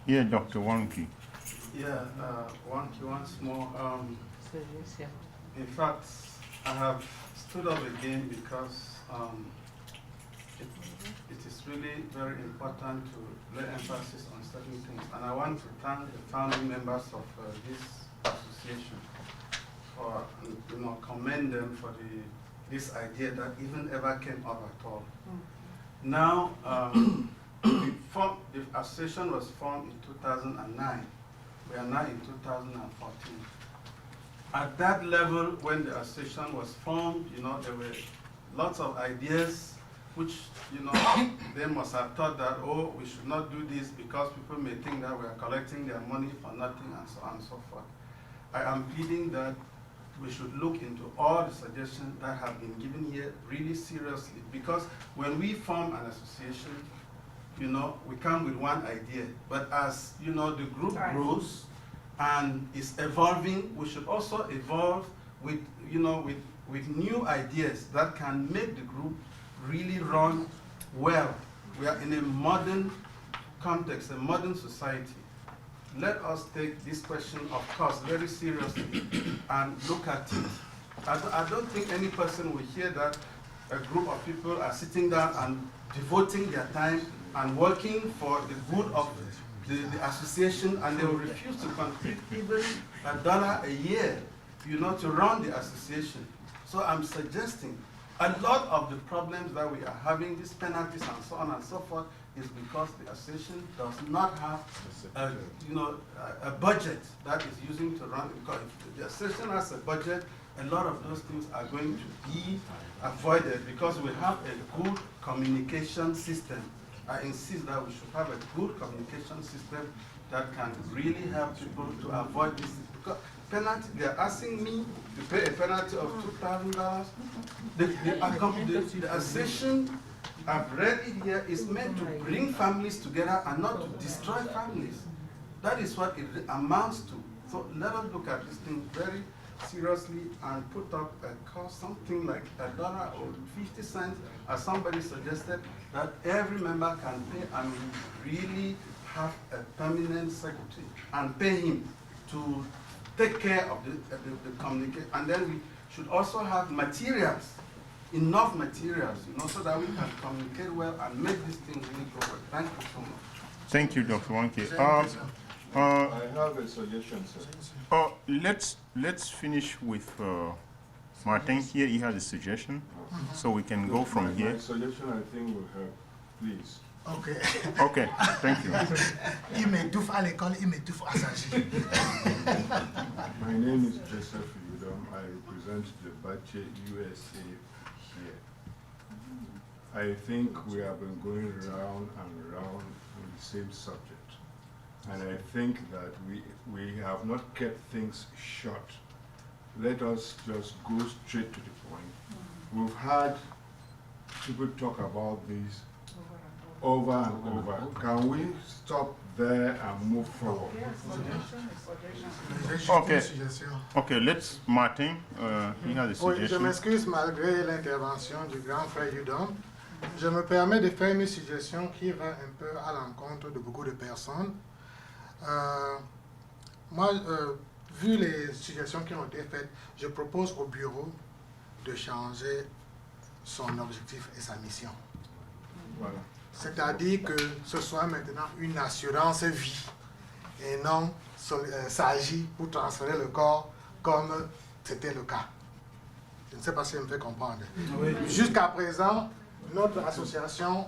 Yeah, Dr. Wanki. Yeah, once more. In fact, I have stood up again because it is really very important to lay emphasis on certain things. And I want to thank the founding members of this association for, commend them for this idea that even ever came up at all. Now, the association was formed in 2009. We are now in 2014. At that level, when the association was formed, there were lots of ideas which, they must have thought that, oh, we should not do this because people may think that we are collecting their money for nothing and so on and so forth. I am pleading that we should look into all the suggestions that have been given here really seriously, because when we form an association, we come with one idea, but as the group grows and is evolving, we should also evolve with new ideas that can make the group really run well. We are in a modern context, a modern society. Let us take this question of cost very seriously and look at it. I don't think any person will hear that a group of people are sitting down and devoting their time and working for the good of the association, and they will refuse to contribute even $1 a year, to run the association. So I'm suggesting a lot of the problems that we are having, these penalties and so on and so forth, is because the association does not have a budget that is using to run. Because if the association has a budget, a lot of those things are going to be avoided because we have a good communication system. I insist that we should have a good communication system that can really help people to avoid this. Because penalty, they're asking me to pay a penalty of $2,000. The association, I've read it here, is meant to bring families together and not to destroy families. That is what it amounts to. So let us look at this thing very seriously and put up a cost, something like $1 or 50 cents, as somebody suggested, that every member can pay, and really have a permanent secretary and pay him to take care of the communication. And then we should also have materials, enough materials, so that we can communicate well and make this thing really go well. Thank you so much. Thank you, Dr. Wanki. I have a suggestion, sir. Let's finish with Martin here. He has a suggestion, so we can go from here. My suggestion, I think, will help. Please. Okay. Okay, thank you. Il m'étouffe à l'école, il m'étouffe à Saji. My name is Joseph Udom. I represent the Bache USA here. I think we have been going round and round on the same subject. And I think that we have not kept things short. Let us just go straight to the point. We've had people talk about this over and over. Can we stop there and move forward? Okay, let's, Martin, he has a Oui, je suggestion. m'excuse malgré l'intervention du grand frère Udom. Je me permets de faire une suggestion qui va un peu à l'encontre de beaucoup de personnes. Moi, vu les suggestions qui ont été faites, je propose au bureau de changer son objectif et sa mission. Voilà. C'est-à-dire que ce soit maintenant une assurance vie et non s'agit pour transférer le corps comme c'était le cas. Je ne sais pas si vous me faites comprendre. Oui. Jusqu'à présent, notre association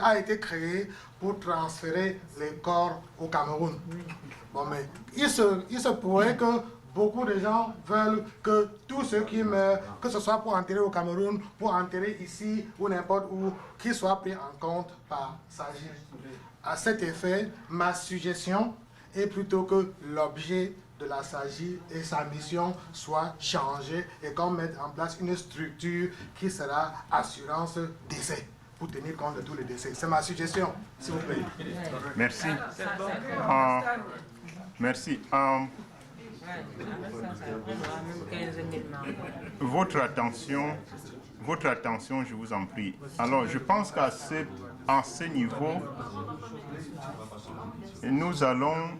a été créée pour transférer les corps au Cameroun. Bon, mais il se pourrait que beaucoup de gens veulent que tous ceux qui meurent, que ce soit pour enterrer au Cameroun, pour enterrer ici ou n'importe où, qu'ils soient pris en compte par SAGI. À cet effet, ma suggestion est plutôt que l'objet de la SAGI et sa mission soient changés et qu'on mette en place une structure qui sera assurance décès pour tenir compte de tous les décès. C'est ma suggestion, s'il vous plaît. Merci. Merci. votre attention, je vous en prie. Alors, je pense qu'à ce niveau, nous allons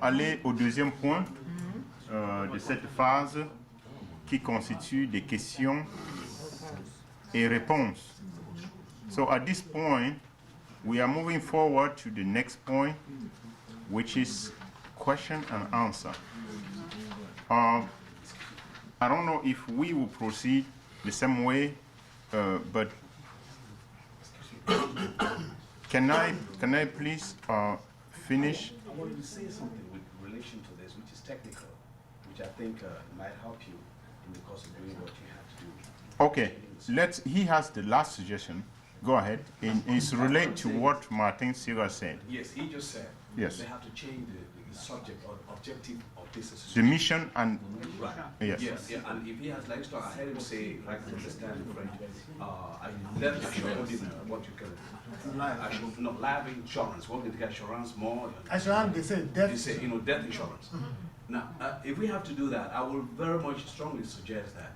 aller au deuxième point de cette phase qui constitue des questions et réponses. So at this point, we are moving forward to the next point, which is question and answer. I don't know if we will proceed the same way, but can I please finish? I wanted to say something with relation to this, which is technical, which I think might help you in the course of doing what you have to do. Okay, he has the last suggestion. Go ahead. It's related to what Martin Sierra said. Yes, he just said Yes. they have to change the subject or objective of this The association. mission and Right. yes. Yes, yeah, and if he has livestock, I heard him say, like to understand in French, I should put in what you call I should not live insurance, what is the insurance more? Assurance décès, You death. say, death insurance. Now, if we have to do that, I will very much strongly suggest that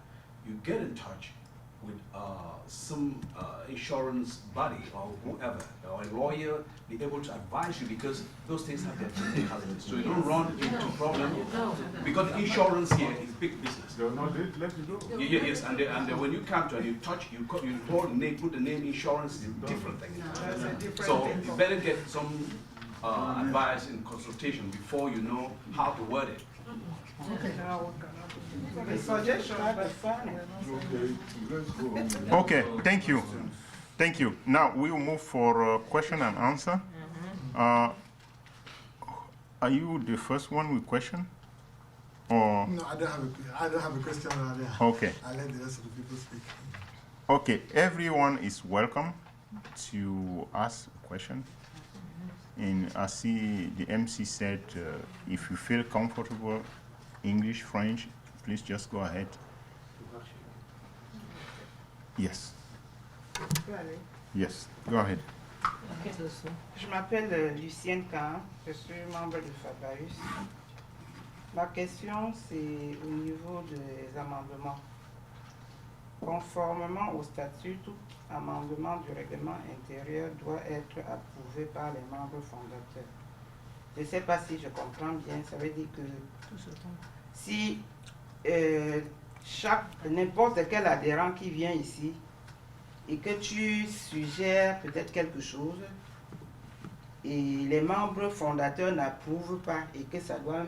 you get in touch with some insurance body or whoever, or a lawyer, be able to advise you, because those things have their technicalities. So you don't run into problem, because insurance here is big business. They'll not let you go. Yes, and when you come to and you touch, you call the name, put the name insurance is a different thing. So you better get some advice and consultation before you know how to word it. The suggestion are fine. Okay, let's go on. Okay, thank you. Thank you. Now we will move for question and answer. Are you the first one with question? Or No, I don't have a question earlier. okay. I let the rest of the people speak. Okay, everyone is welcome to ask a question. And I see the MC said, if you feel comfortable, English, French, please just go ahead. Yes, yes, go ahead. Je m'appelle Lucienne Kahn, je suis membre de Fabaus. Ma question, c'est au niveau des amendements. Conformément au statut, tout amendement du règlement intérieur doit être approuvé par les membres fondateurs. Je ne sais pas si je comprends bien, ça veut dire que si n'importe quel adhérent qui vient ici et que tu suggères peut-être quelque chose et les membres fondateurs n'approuvent pas et que ça doit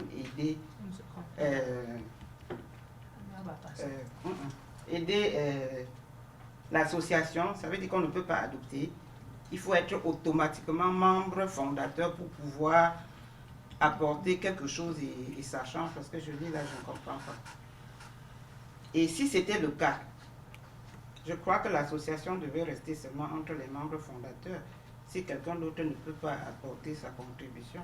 aider l'association, ça veut dire qu'on ne peut pas adopter. Il faut être automatiquement membre fondateur pour pouvoir apporter quelque chose et ça change, parce que je dis là, je ne comprends pas. Et si c'était le cas, je crois que l'association devait rester seulement entre les membres fondateurs si quelqu'un d'autre ne peut pas apporter sa contribution.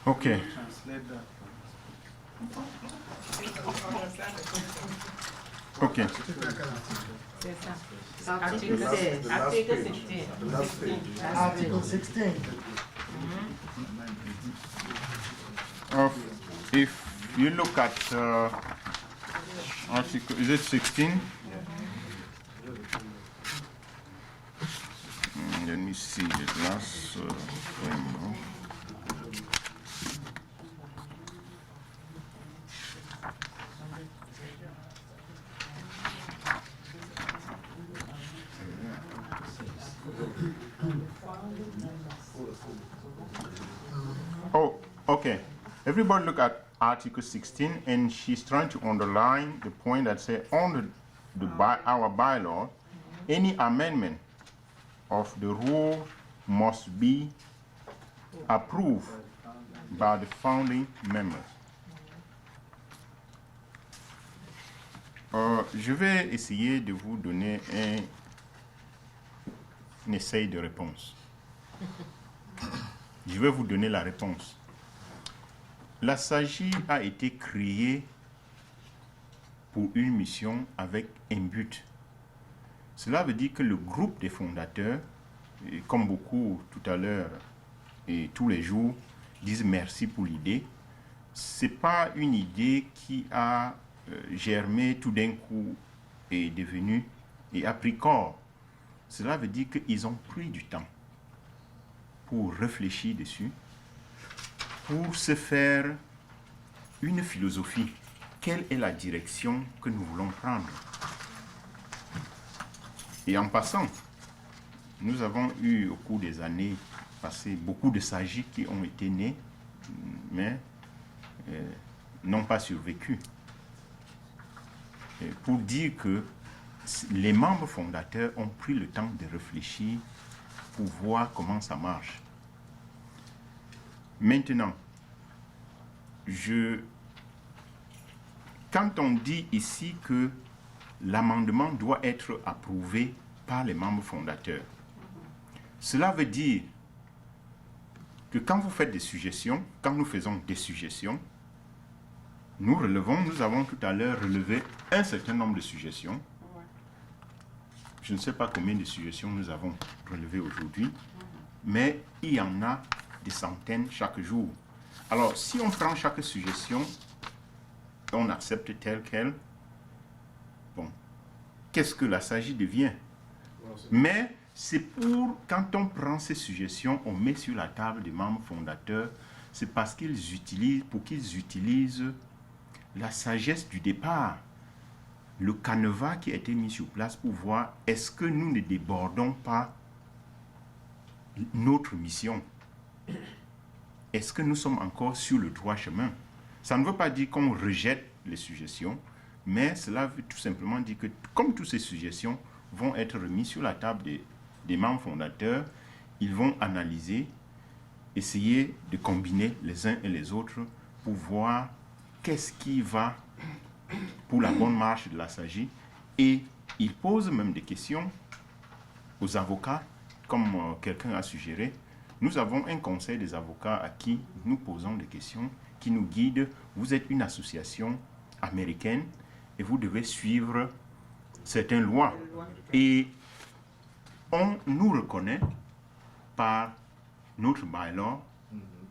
Okay. Translate that. Okay. C'est ça. Article The last 16. page. Article 16. The last page. Article 16. If you look at article, is it 16? Let me see the last framework. Oh, okay. Everybody look at Article 16, and she's trying to underline the point that says under our bylaw, any amendment of the rule must be approved by the founding members. Je vais essayer de vous donner un essai de réponse. Je vais vous donner la réponse. La SAGI a été créée pour une mission avec un but. Cela veut dire que le groupe des fondateurs, et comme beaucoup tout à l'heure et tous les jours, disent merci pour l'idée. c'est pas une idée qui a germé tout d'un coup et devenu et a pris corps. Cela veut dire qu'ils ont pris du temps pour réfléchir dessus, pour se faire une philosophie. Quelle est la direction que nous voulons prendre? Et en passant, nous avons eu au cours des années passées beaucoup de sages qui ont été nés, mais n'ont pas survécu. Et pour dire que les membres fondateurs ont pris le temps de réfléchir pour voir comment ça marche. Maintenant, quand on dit ici que l'amendement doit être approuvé par les membres fondateurs, cela veut dire que quand vous faites des suggestions, quand nous faisons des suggestions, nous avons tout à l'heure relevé un certain nombre de suggestions. Je ne sais pas combien de suggestions nous avons relevées aujourd'hui, mais il y en a des centaines chaque jour. Alors, si on prend chaque suggestion, on accepte telle qu'elle, bon, qu'est-ce que la SAGI devient? Mais c'est quand on prend ces suggestions, on met sur la table des membres fondateurs, c'est parce qu'ils utilisent la sagesse du départ, le canevas qui a été mis sur place pour voir est-ce que nous ne débordons pas notre mission. Est-ce que nous sommes encore sur le droit chemin? Ça ne veut pas dire qu'on rejette les suggestions, mais cela veut tout simplement dire que comme toutes ces suggestions vont être remises sur la table des membres fondateurs, ils vont analyser, essayer de combiner les uns et les autres pour voir qu'est-ce qui va pour la bonne marche de la SAGI. Et ils posent même des questions aux avocats, comme quelqu'un a suggéré. Nous avons un conseil des avocats à qui nous posons des questions, qui nous guident. Vous êtes une association américaine et vous devez suivre certaines lois. Et on nous reconnaît par notre bylaw,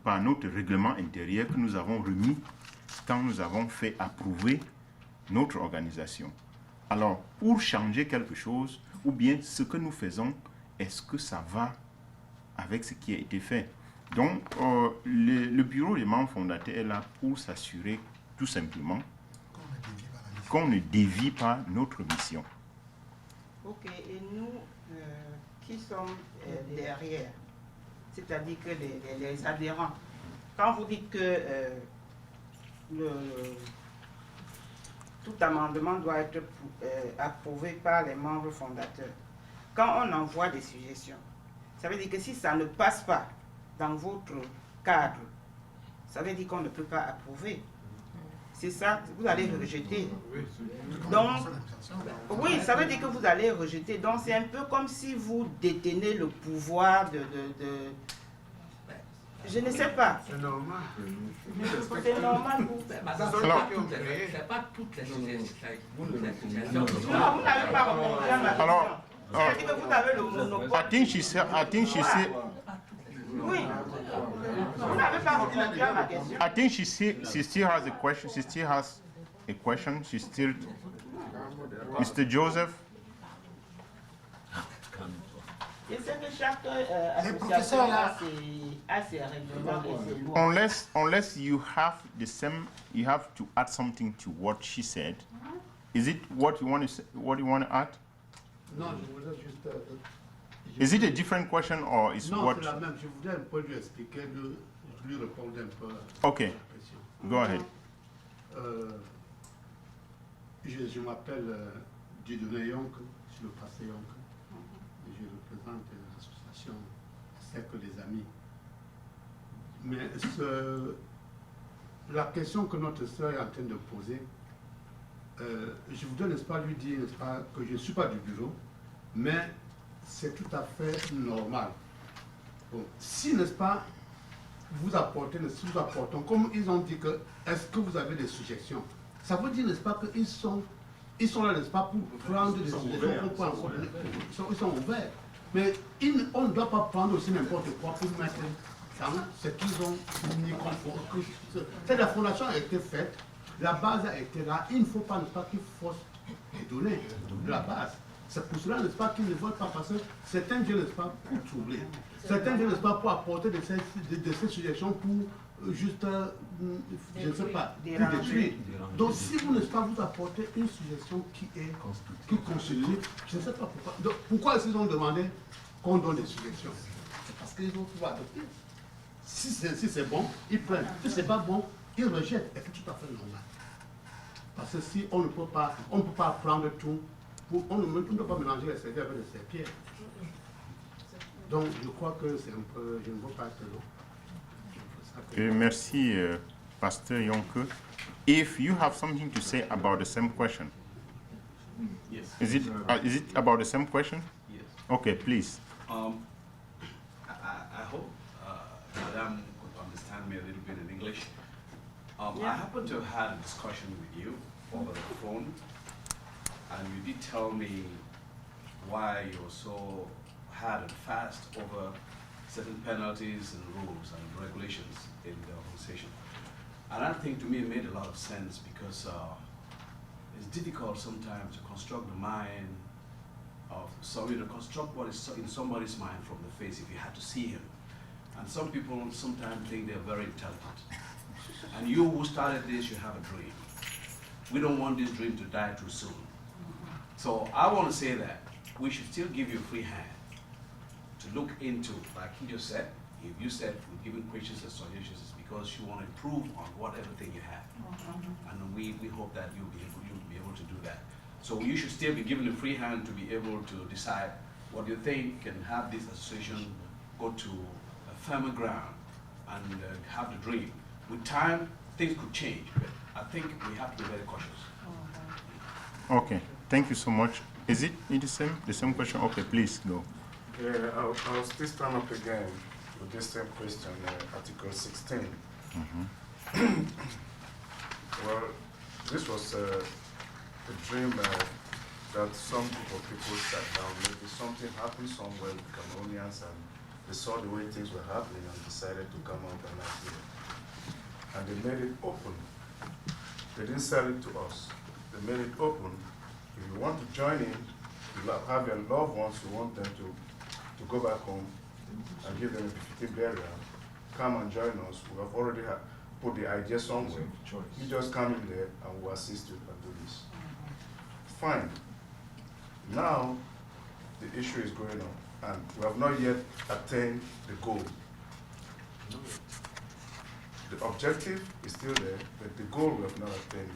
par notre règlement intérieur que nous avons remis quand nous avons fait approuver notre organisation. Alors, pour changer quelque chose, ou bien ce que nous faisons, est-ce que ça va avec ce qui a été fait? Donc, le bureau des membres fondateurs est là pour s'assurer tout simplement qu'on ne dévie pas notre mission. Ok, et nous qui sommes derrière, c'est-à-dire que les adhérents, quand vous dites que tout amendement doit être approuvé par les membres fondateurs, quand on envoie des suggestions, ça veut dire que si ça ne passe pas dans votre cadre, ça veut dire qu'on ne peut pas approuver. C'est ça, vous allez rejeter. Donc, oui, ça veut dire que vous allez rejeter. Donc, c'est un peu comme si vous détenez le pouvoir de je ne sais pas. C'est normal. C'est normal pour... C'est pas toutes les associations. Non, vous n'avez pas répondu à ma question. Alors, C'est-à-dire que vous avez le monopole. I think she said, Oui. Vous n'avez pas répondu à ma question. I think she still has a question. She still has a question. She still, Mr. Joseph. Je sais que chaque association a ses règlements et ses lois. Unless you have the same, you have to add something to what she said. Is it what you want to say, what you want to add? Non, je voudrais juste... Is it a different question or is non, what? c'est la même. Je voudrais un peu lui expliquer, lui répondre un peu Okay. à la question. Go ahead. Je m'appelle Dieudonné Yonk, je suis le passé Yonk. Et je représente l'association Cercle des Amis. Mais la question que notre sœur est en train de poser, je voudrais, n'est-ce pas, lui dire, n'est-ce pas, que je ne suis pas du bureau, mais c'est tout à fait normal. Bon, si, n'est-ce pas, vous apportez, comme ils ont dit que, est-ce que vous avez des suggestions? Ça veut dire, n'est-ce pas, qu'ils sont là, n'est-ce pas, pour prendre des suggestions, ils sont ouverts. Mais on ne doit pas prendre aussi n'importe quoi pour mettre temps, c'est qu'ils ont mis cette la fondation a été faite, la base a été là, il ne faut pas, n'est-ce pas, qu'ils forcent les données de la base. C'est pour cela, n'est-ce pas, qu'ils ne veulent pas passer certains jeunes, n'est-ce pas, pour troubler. Certains jeunes, n'est-ce pas, pour apporter de ces suggestions pour juste, je ne sais pas, pour détruire. Donc si vous, n'est-ce pas, vous apportez une suggestion qui constitue, je ne sais pas pourquoi. Donc, pourquoi est-ce qu'ils ont demandé qu'on donne des suggestions? C'est parce qu'ils ont tout adopter. Si c'est bon, ils prennent. Si c'est pas bon, ils rejettent. Et c'est tout à fait normal. Parce que si on ne peut pas prendre tout, on ne peut pas mélanger les serviettes avec les serpillères. Donc je crois que c'est un peu, je ne veux pas être long. Merci, Pastor Yonke. If you have something to say about the same question, Yes. is it about the same question? Yes. Okay, please. I hope Madame could understand me a little bit in English. I happen to have had a discussion with you over the phone, and you did tell me why you're so hard and fast over certain penalties and rules and regulations in the organization. And I think to me it made a lot of sense because it's difficult sometimes to construct the mind of somebody, to construct what is in somebody's mind from the face if you had to see him. And some people sometimes think they're very intelligent. And you who started this, you have a dream. We don't want this dream to die too soon. So I want to say that we should still give you a free hand to look into, like he just said, if you said we're giving questions and suggestions, it's because you want to improve on whatever thing you have. And we hope that you'll be able to do that. So you should still be given a free hand to be able to decide what you think and have this association go to a firmer ground and have the dream. With time, things could change, but I think we have to be very cautious. Okay, thank you so much. Is it the same question? Okay, please go. Yeah, I'll still stand up again with this same question, Article 16. Well, this was a dream that some group of people sat down. Maybe something happened somewhere with Cameroonians and they saw the way things were happening and decided to come out and act here. And they made it open. They didn't sell it to us. They made it open. If you want to join in, you have your loved ones, you want them to go back home and give them a 50 burial, come and join us. We have already put the idea somewhere. You just come in there and we'll assist you and do this. Fine. Now, the issue is going on, and we have not yet attained the goal. The objective is still there, but the goal we have not attained.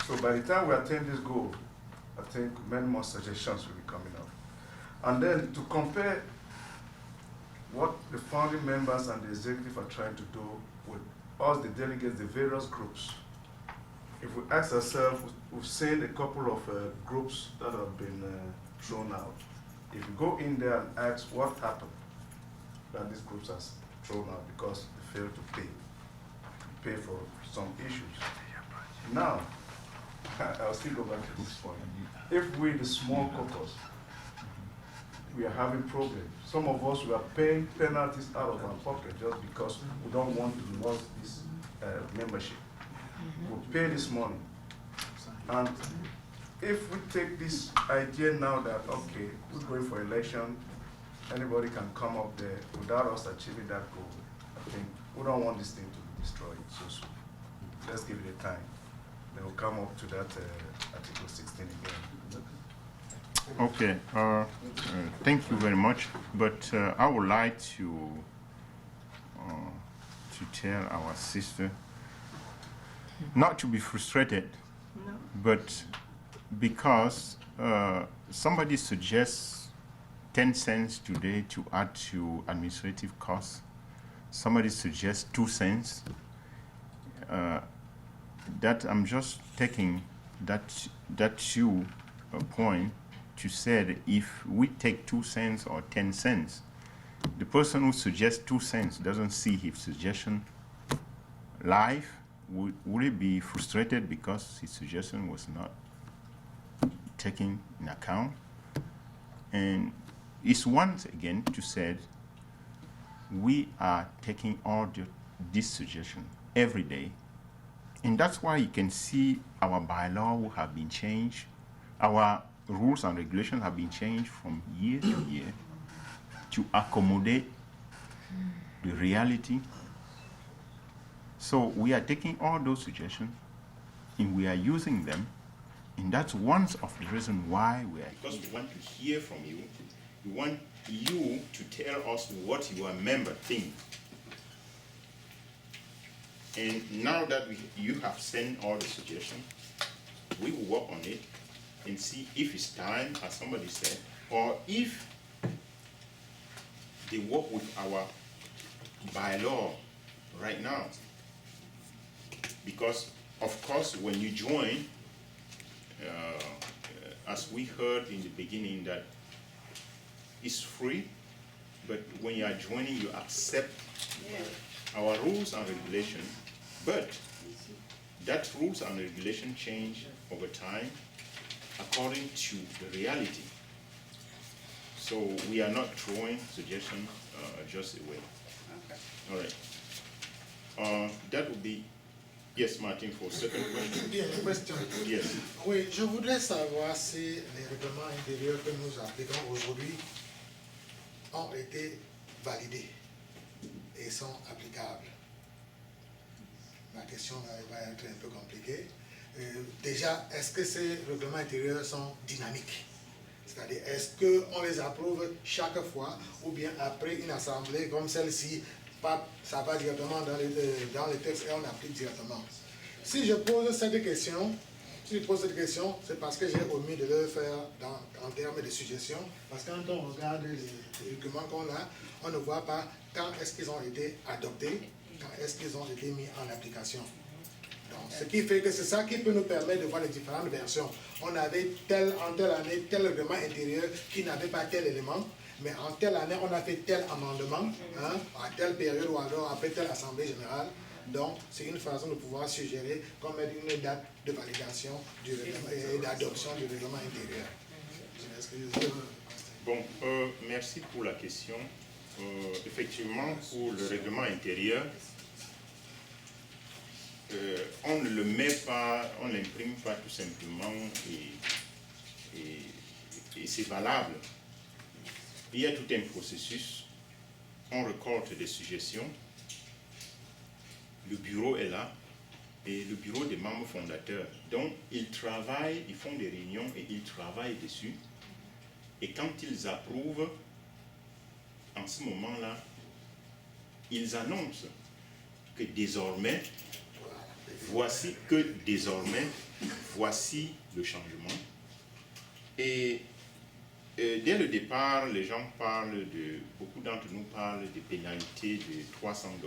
So by the time we attain this goal, I think many more suggestions will be coming up. And then to compare what the founding members and the executive are trying to do with us, the delegates, the various groups. If we ask ourselves, we've seen a couple of groups that have been thrown out. If you go in there and ask what happened, then these groups are thrown out because they failed to pay for some issues. Now, I'll still go back to this point. If we, the small caucus, we are having problems. Some of us, we are paying penalties out of our pocket just because we don't want to lose this membership. We pay this money. And if we take this idea now that, okay, we're going for election, anybody can come up there without us achieving that goal, I think we don't want this thing to be destroyed so soon. Let's give it a time. Then we'll come up to that Article 16 again. Okay, thank you very much, but I would like to tell our sister not to be frustrated, but because somebody suggests 10 cents today to add to administrative costs, somebody suggests 2 cents, that I'm just taking that point to say that if we take 2 cents or 10 cents, the person who suggests 2 cents doesn't see his suggestion live, would he be frustrated because his suggestion was not taken in account? And it's once again to say we are taking all this suggestion every day. And that's why you can see our bylaw have been changed. Our rules and regulations have been changed from year to year to accommodate the reality. So we are taking all those suggestions and we are using them. And that's one of the reasons why we are here. Because we want to hear from you. We want you to tell us what your member think. And now that you have sent all the suggestions, we will work on it and see if it's time, as somebody said, or if they work with our bylaw right now. Because, of course, when you join, as we heard in the beginning, that it's free, but when you are joining, you accept our rules and regulations. But that rules and regulations change over time according to the reality. So we are not throwing suggestions just away. Okay. All right. That would be, yes, Martin, for second question. Bien, une question. Yes. Oui, je voudrais savoir si les règlements intérieurs que nous appliquons aujourd'hui ont été validés et sont applicables. Ma question va être un peu compliquée. Déjà, est-ce que ces règlements intérieurs sont dynamiques? C'est-à-dire, est-ce qu'on les approuve chaque fois ou bien après une assemblée comme celle-ci, ça va directement dans les textes et on applique directement? Si je pose cette question, c'est parce que j'ai omis de le faire en termes de suggestions. Parce que quand on regarde les documents qu'on a, on ne voit pas quand est-ce qu'ils ont été adoptés, quand est-ce qu'ils ont été mis en application. Donc, ce qui fait que c'est ça qui peut nous permettre de voir les différentes versions. On avait en telle année tel règlement intérieur qui n'avait pas tel élément, mais en telle année on a fait tel amendement, à telle période ou alors après telle assemblée générale. Donc, c'est une façon de pouvoir suggérer comme une date de validation du règlement et d'adoption du règlement intérieur. Bon, merci pour la question. Effectivement, pour le règlement intérieur, on ne le met pas, on ne l'imprime pas tout simplement et c'est valable. Il y a tout un processus, on récolte des suggestions, le bureau est là et le bureau des membres fondateurs. Donc ils travaillent, ils font des réunions et ils travaillent dessus. Et quand ils approuvent, en ce moment-là, ils annoncent que désormais, voici le changement. Et dès le départ, les gens parlent beaucoup d'entre nous parlent des pénalités de $300